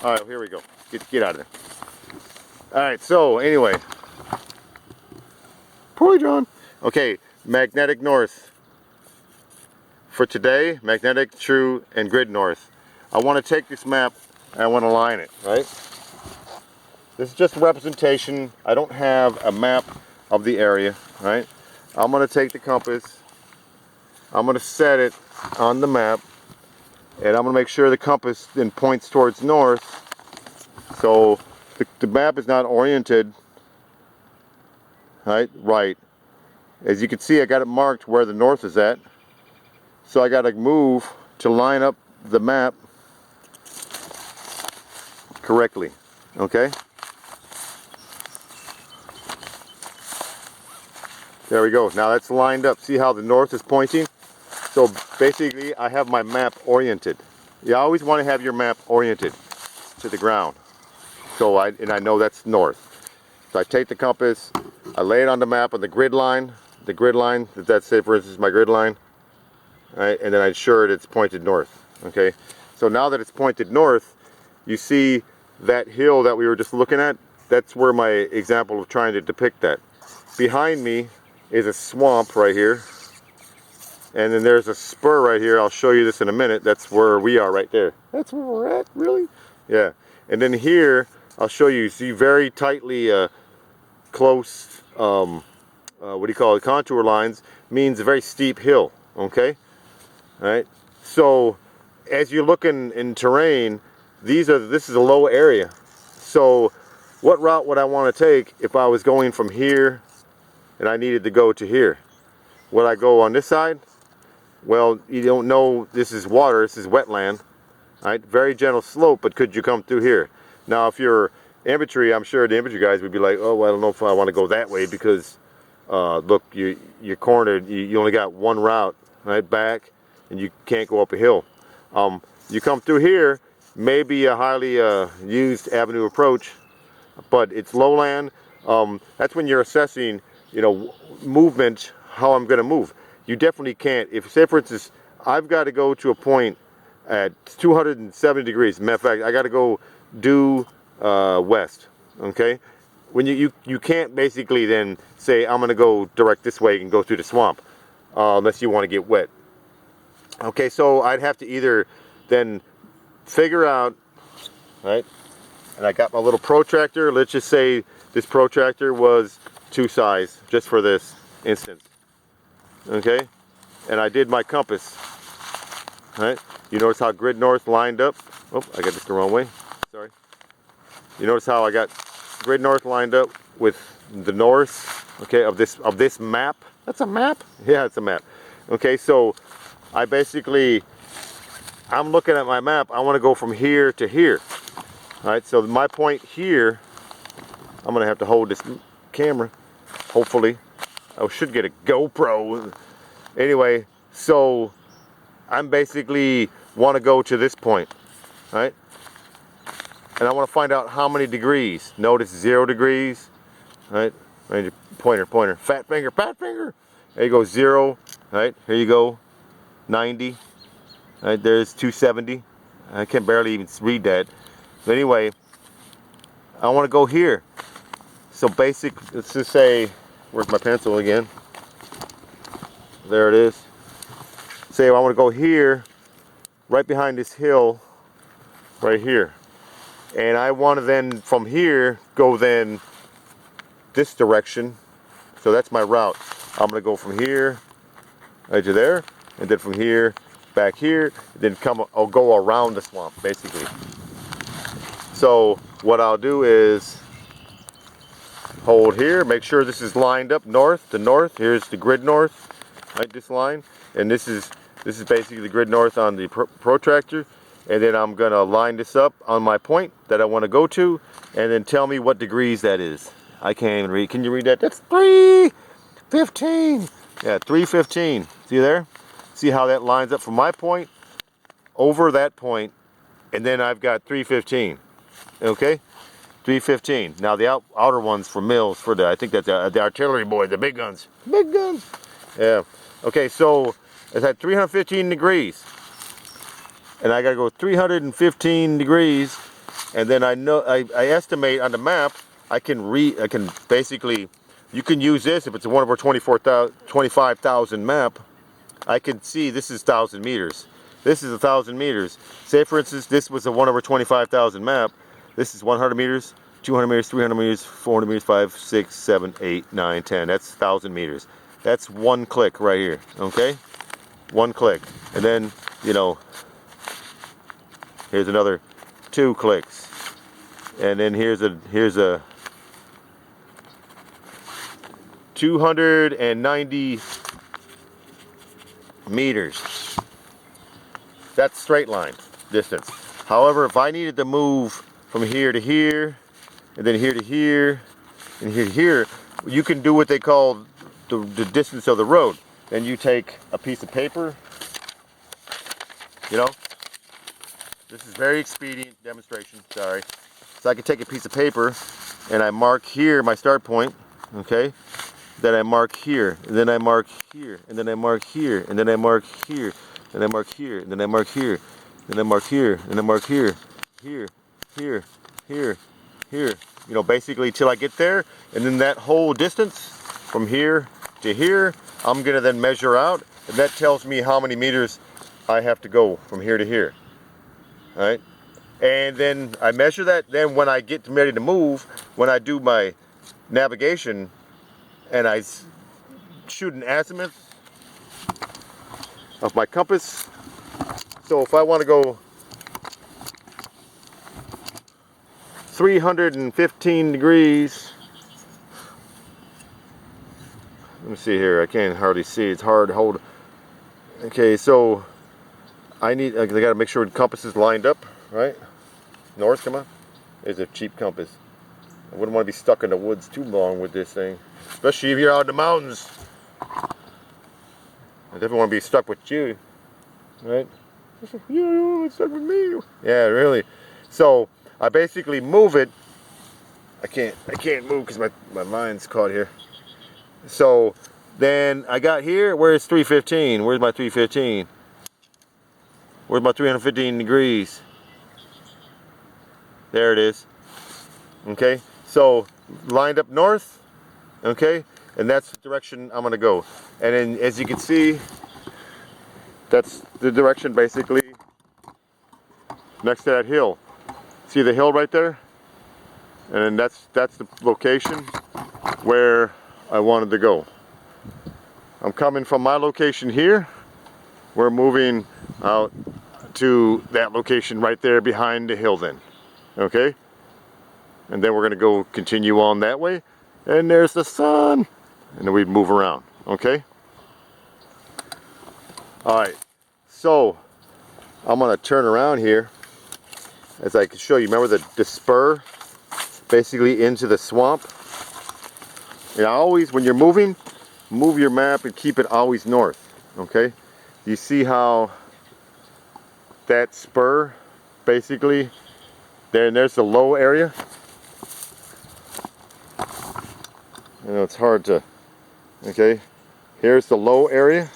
All right, here we go. Get out of there. All right, so anyway. Poor John. Okay, magnetic north. For today, magnetic, true, and grid north. I want to take this map and I want to line it, right? This is just a representation. I don't have a map of the area, right? I'm going to take the compass. I'm going to set it on the map. And I'm going to make sure the compass then points towards north. So the map is not oriented right. As you can see, I got it marked where the north is at. So I got to move to line up the map correctly. Okay? There we go. Now that's lined up. See how the north is pointing? So basically, I have my map oriented. You always want to have your map oriented to the ground. So I know that's north. So I take the compass, I lay it on the map on the grid line. The grid line, that's say for instance my grid line. Right, and then I ensure it's pointed north. Okay. So now that it's pointed north, you see that hill that we were just looking at. That's where my example of trying to depict that. Behind me is a swamp right here. And then there's a spur right here. I'll show you this in a minute. That's where we are right there. That's where we're at, really? Yeah. And then here, I'll show you. See very tightly close, what do you call it? Contour lines means a very steep hill. Okay. All right. So as you're looking in terrain, this is a low area. So what route would I want to take if I was going from here and I needed to go to here? Would I go on this side? Well, you don't know, this is water, this is wetland, right? Very gentle slope, but could you come through here? Now, if you're infantry, I'm sure the infantry guys would be like, oh, well, I don't know if I want to go that way because, look, you're cornered, you only got one route, right, back, and you can't go up a hill. You come through here, maybe a highly used avenue approach, but it's lowland. That's when you're assessing, you know, movement, how I'm going to move. You definitely can't. If, say for instance, I've got to go to a point at 270 degrees. Matter of fact, I got to go due west. Okay, when you can't basically then say I'm going to go direct this way and go through the swamp unless you want to get wet. Okay, so I'd have to either then figure out, right? And I got my little protractor. Let's just say this protractor was 2 size, just for this instance. Okay, and I did my compass. Right, you notice how grid north lined up. Oh, I got this the wrong way. Sorry. You notice how I got grid north lined up with the north. Okay, of this map. That's a map. Yeah, it's a map. Okay, so I'm looking at my map. I want to go from here to here. All right, so my point here. I'm gonna have to hold this camera. Hopefully. I should get a GoPro. Anyway, so I'm basically want to go to this point, right? And I want to find out how many degrees. Notice 0 degrees, right? Pointer, fat finger. There you go, 0, right? Here you go, 90. Right, there's 270. I can barely even read that. But anyway, I want to go here. So let's just say, where's my pencil again? There it is. Say I want to go here, right behind this hill, right here. And I want to then, from here, go then this direction. So that's my route. I'm going to go from here, right to there, and then from here, back here, then I'll go around the swamp, basically. So what I'll do is hold here, make sure this is lined up north to north. Here's the grid north, right, this line, and this is basically the grid north on the protractor. And then I'm gonna line this up on my point that I want to go to, and then tell me what degrees that is. I can't even read. Can you read that? That's 315. Yeah, 315. See there? See how that lines up from my point over that point, and then I've got 315. Okay. 315. Now the outer ones for Mills, I think that's the artillery boy, the big guns. Big guns. Yeah. Okay, so it's at 315 degrees. And I gotta go 315 degrees And then I estimate on the map, I can basically, you can use this if it's one of our 25,000 map. I can see this is 1,000 meters. This is 1,000 meters. Say for instance, this was a 1 over 25,000 map. This is 100 meters, 200 meters, 300 meters, 400 meters, 5, 6, 7, 8, 9, 10. That's 1,000 meters. That's one click right here, okay? One click. And then, you know, here's another 2 clicks. And then here's a 290 meters. That's straight line distance. However, if I needed to move from here to here, and then here to here, and here to here, you can do what they call the distance of the road. Then you take a piece of paper, you know, this is very expedient demonstration, sorry. So I can take a piece of paper and I mark here my start point, okay? Then I mark here, and then I mark here, and then I mark here, and then I mark here, and I mark here, and then I mark here, and I mark here, and I mark here, here, here, here, here. You know, basically till I get there, and then that whole distance from here to here, I'm gonna then measure out, and that tells me how many meters I have to go from here to here. All right, and then I measure that. Then when I get ready to move, when I do my navigation, and I shoot an azimuth of my compass. So if I want to go 315 degrees, let me see here, I can't hardly see, it's hard to hold. Okay, so I got to make sure the compass is lined up, right? North, come on. There's a cheap compass. I wouldn't want to be stuck in the woods too long with this thing. Especially if you're out in the mountains. I definitely want to be stuck with you, right? You stuck with me. Yeah, really. So I basically move it. I can't move because my line's caught here. So then I got here. Where's 315? Where's my 315? Where's my 315 degrees? There it is. Okay. So lined up north. Okay, and that's the direction I'm gonna go. And then as you can see, that's the direction basically next to that hill. See the hill right there? And then that's the location where I wanted to go. I'm coming from my location here. We're moving out to that location right there behind the hill then. Okay? And then we're gonna go continue on that way. And there's the sun, and then we move around, okay? All right, so I'm gonna turn around here as I can show you. Remember the spur basically into the swamp? And always, when you're moving, move your map and keep it always north, okay? You see how that spur basically, there's the low area. You know, it's hard to, okay, here's the low area,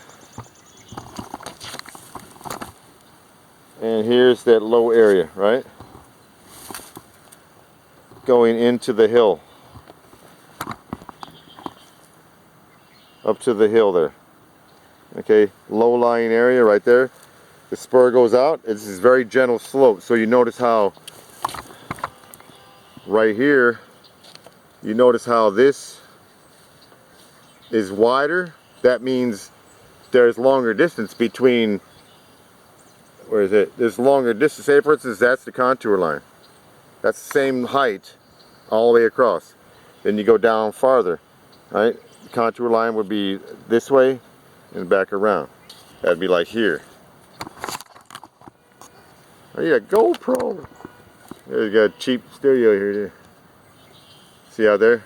and here's that low area, right, going into the hill, up to the hill there, okay, low-lying area right there. The spur goes out. This is very gentle slope, so you notice how right here, you notice how this is wider. That means there's longer distance between, where is it? There's longer distance. Say for instance, that's the contour line. That's the same height all the way across. Then you go down farther, right? The contour line would be this way and back around. That'd be like here. Oh, you got GoPro. You got a cheap stereo here. See out there?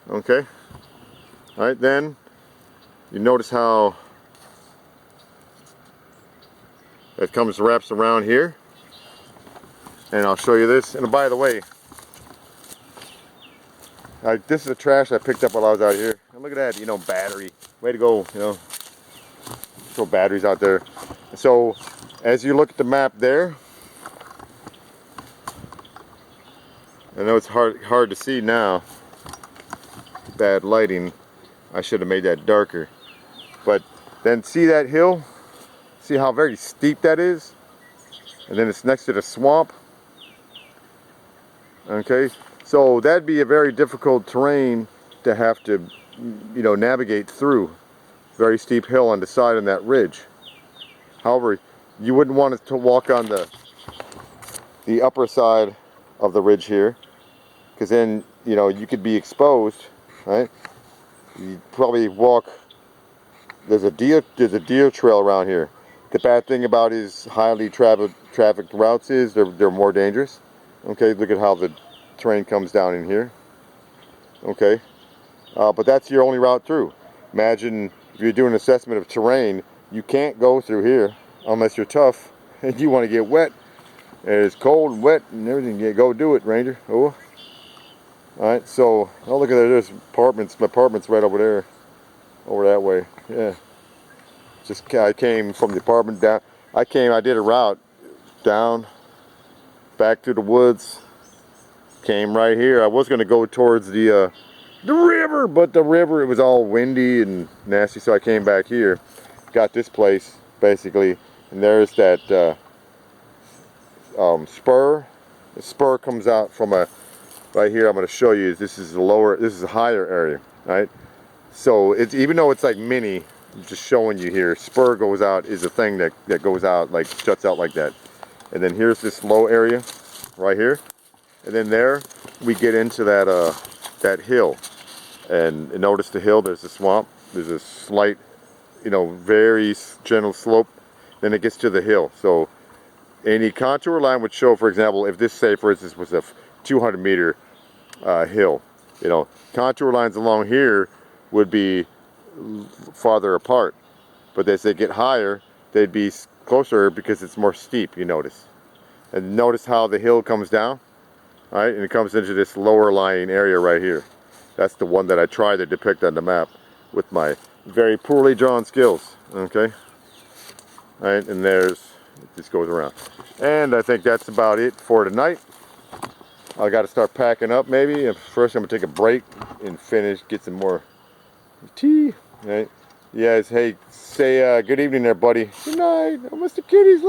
Okay. Alright, then you notice how it wraps around here. And I'll show you this. And by the way, this is the trash I picked up while I was out here. And look at that, you know, battery. Way to go, you know. Throw batteries out there. So as you look at the map there, I know it's hard to see now. Bad lighting. I should have made that darker. But then see that hill? See how very steep that is? And then it's next to the swamp. Okay, so that'd be a very difficult terrain to have to, you know, navigate through. Very steep hill on the side on that ridge. However, you wouldn't want to walk on the upper side of the ridge here, because then, you know, you could be exposed, right? You probably walk. There's a deer trail around here. The bad thing about his highly trafficked routes is they're more dangerous. Okay, look at how the terrain comes down in here. Okay, but that's your only route through. Imagine if you're doing an assessment of terrain, you can't go through here unless you're tough and you want to get wet. And it's cold and wet and everything. You go do it, Ranger. Oh. Alright, so, oh, look at that, there's apartments. My apartment's right over there. Over that way, yeah. I came from the apartment down. I did a route down, back through the woods. Came right here. I was going to go towards the river, but the river, it was all windy and nasty, so I came back here. Got this place, basically, and there's that spur. The spur comes out from right here. I'm going to show you. This is a higher area, right? So it's, even though it's like mini, just showing you here, spur goes out is a thing that goes out, like juts out like that. And then here's this low area right here, and then there we get into that hill. And notice the hill, there's a swamp, there's a slight, you know, very gentle slope, then it gets to the hill. So any contour line would show, for example, if this, say for instance, was a 200 meter hill, you know, contour lines along here would be farther apart, but as they get higher they'd be closer because it's more steep, you notice. And notice how the hill comes down, right, and it comes into this lower lying area right here. That's the one that I tried to depict on the map with my very poorly drawn skills. Okay, right, and this goes around. And I think that's about it for tonight. I got to start packing up maybe. First I'm gonna take a break and get some more tea. Right? Yes, hey, say good evening there, buddy. Good night. Mr. Kitty's